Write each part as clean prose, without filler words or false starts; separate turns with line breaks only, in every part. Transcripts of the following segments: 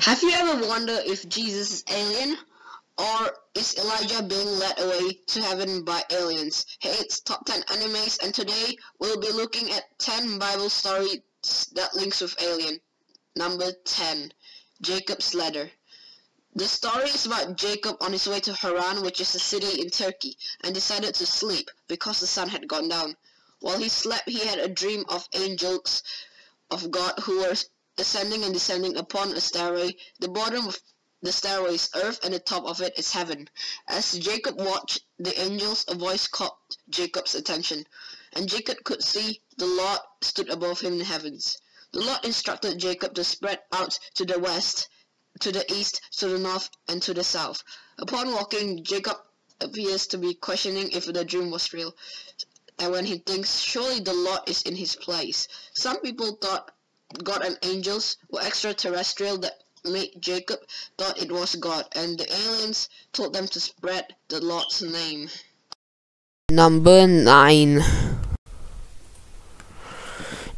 Have you ever wondered if Jesus is alien? Or is Elijah being led away to heaven by aliens? Hey, it's Top 10 Animes, and today we'll be looking at 10 Bible stories that links with alien. Number 10. Jacob's Ladder. The story is about Jacob on his way to Haran, which is a city in Turkey, and decided to sleep because the sun had gone down. While he slept, he had a dream of angels of God who were ascending and descending upon a stairway. The bottom of the stairway is earth, and the top of it is heaven. As Jacob watched the angels, a voice caught Jacob's attention, and Jacob could see the Lord stood above him in the heavens. The Lord instructed Jacob to spread out to the west, to the east, to the north, and to the south. Upon walking, Jacob appears to be questioning if the dream was real, and when he thinks, surely the Lord is in his place. Some people thought God and angels were extraterrestrial that made Jacob thought it was God, and the aliens told them to spread the Lord's name.
Number 9.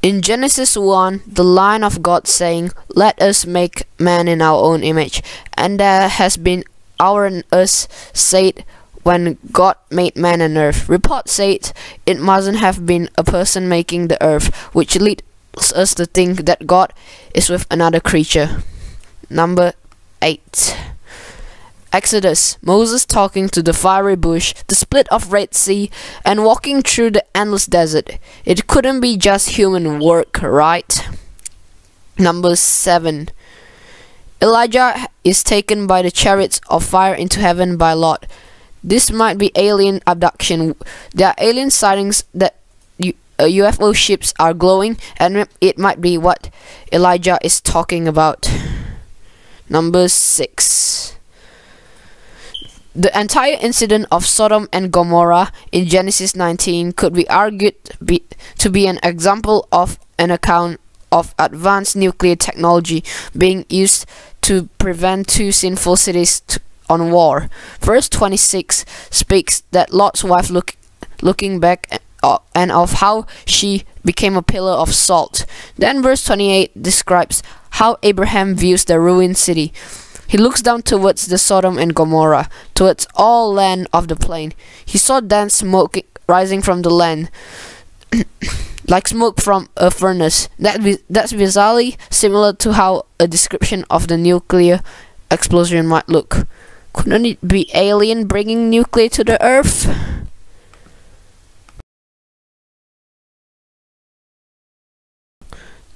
In Genesis 1, the line of God saying, "Let us make man in our own image," and there has been our and us said when God made man and earth. Report said it mustn't have been a person making the earth, which leads us to think that God is with another creature. Number 8. Exodus. Moses talking to the fiery bush, the split of Red Sea, and walking through the endless desert. It couldn't be just human work, right? Number 7. Elijah is taken by the chariots of fire into heaven by Lot. This might be alien abduction. There are alien sightings that UFO ships are glowing, and it might be what Elijah is talking about. Number 6. The entire incident of Sodom and Gomorrah in Genesis 19 could be argued to be an example of an account of advanced nuclear technology being used to prevent two sinful cities on war. Verse 26 speaks that Lot's wife looking back and of how she became a pillar of salt. Then verse 28 describes how Abraham views the ruined city. He looks down towards the Sodom and Gomorrah, towards all land of the plain. He saw dense smoke rising from the land, like smoke from a furnace. That's bizarrely similar to how a description of the nuclear explosion might look. Couldn't it be alien bringing nuclear to the earth?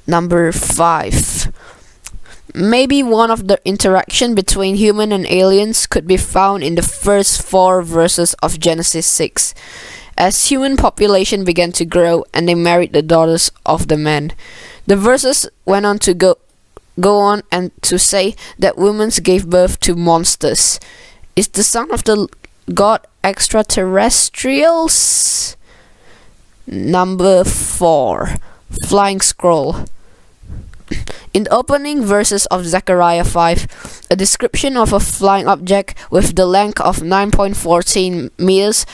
Number 5. Maybe one of the interaction between human and aliens could be found in the first 4 verses of Genesis 6. As human population began to grow and they married the daughters of the men. The verses went on to go on and to say that women gave birth to monsters. Is the son of the God extraterrestrials? Number 4. Flying scroll. In the opening verses of Zechariah 5, a description of a flying object with the length of 9.14 meters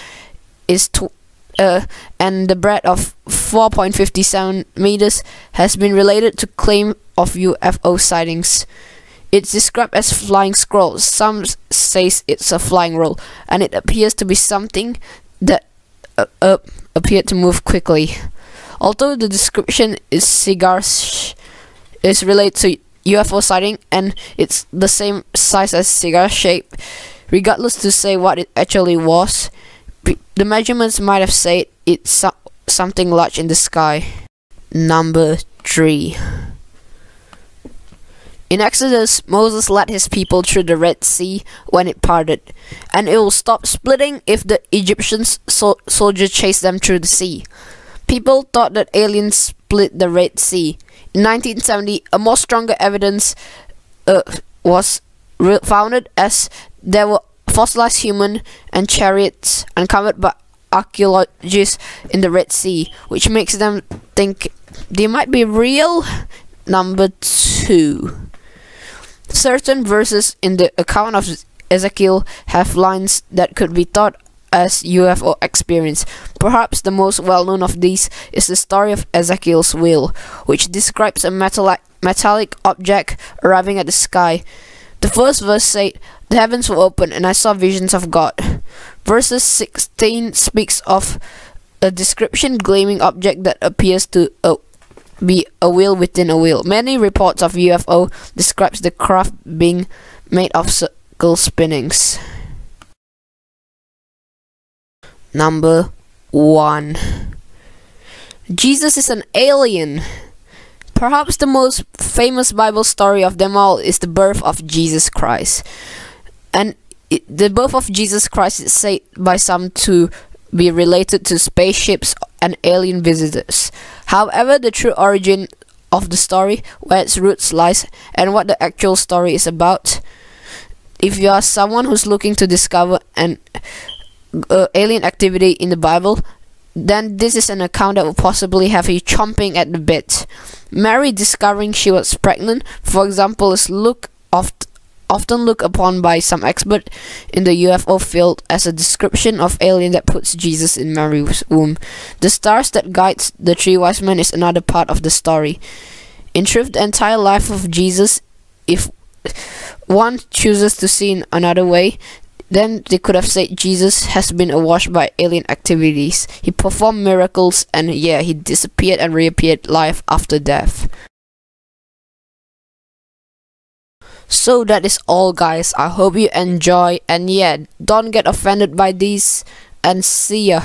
and the breadth of 4.57 meters has been related to claim of UFO sightings. It's described as flying scroll. Some says it's a flying roll, and it appears to be something that appeared to move quickly. Although the description is related to UFO sighting and it's the same size as cigar shape, regardless to say what it actually was, the measurements might have said it's something large in the sky. Number 3. In Exodus, Moses led his people through the Red Sea when it parted, and it will stop splitting if the Egyptian soldiers chased them through the sea. People thought that aliens split the Red Sea. In 1970, a more stronger evidence was founded as there were fossilized human and chariots uncovered by archaeologists in the Red Sea, which makes them think they might be real. Number 2. Certain verses in the account of Ezekiel have lines that could be thought as UFO experience. Perhaps the most well-known of these is the story of Ezekiel's wheel, which describes a metallic object arriving at the sky. The first verse said, "The heavens were open, and I saw visions of God." Verses 16 speaks of a description gleaming object that appears to be a wheel within a wheel. Many reports of UFO describes the craft being made of circle spinnings. Number 1. Jesus is an alien. Perhaps the most famous Bible story of them all is the birth of Jesus Christ. And the birth of Jesus Christ is said by some to be related to spaceships and alien visitors. However, the true origin of the story, where its roots lies, and what the actual story is about, if you are someone who's looking to discover an alien activity in the Bible, then this is an account that will possibly have you chomping at the bit. Mary discovering she was pregnant, for example, is often looked upon by some expert in the UFO field as a description of alien that puts Jesus in Mary's womb. The stars that guides the 3 wise men is another part of the story. In truth, the entire life of Jesus, if one chooses to see in another way, then they could have said Jesus has been awash by alien activities. He performed miracles, and he disappeared and reappeared life after death. So that is all, guys. I hope you enjoy, and don't get offended by these, and see ya.